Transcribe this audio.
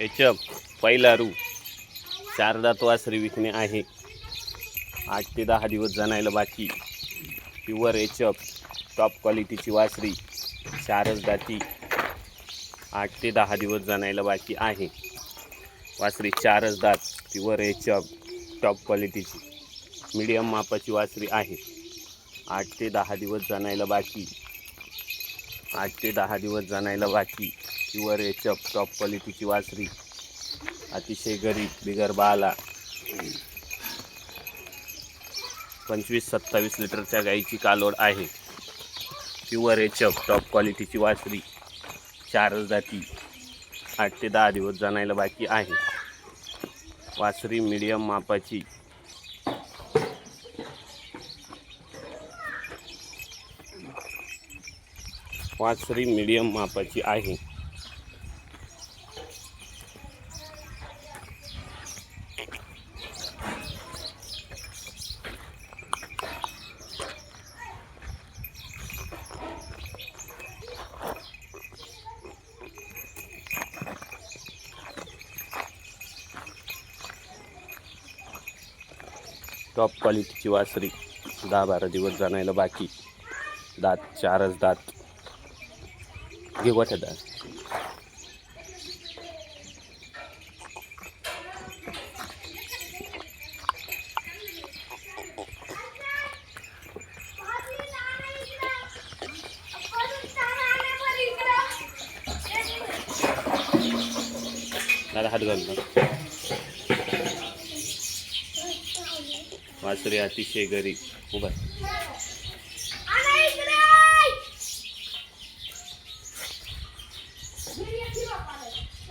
एचप पहिला रू 4 दात वासरी विकणे आहे. 8 ते 10 दिवस जनायला बाकी. प्युअर एचप टॉप क्वालिटीची वासरी 4 दाती 8 ते 10 दिवस जनायला बाकी आहे. वासरी 4 दात प्युअर एचप टॉप क्वालिटीची मीडियम मापाची वासरी आहे. 8 ते 10 दिवस जनायला बाकी. 8 ते 10 दिवस जनायला बाकी. प्युअर एचप टॉप क्वालिटीची वासरी अतिशय गरीब बिगर बाला 25-27 लिटरच्या गाईची कालोड आहे. प्युअर एचप टॉप क्वालिटीची वासरी 4 जाती 8 ते 10 दिवस जनायला बाकी आहे. वासरी मीडियम मापाची आहे. टॉप क्वालिटीची वासरी 10-12 दिवस जनायला बाकी. दात 4 दात घे गोठ्या दात. दादा हात घालून वासरी अतिशय गरीब उभा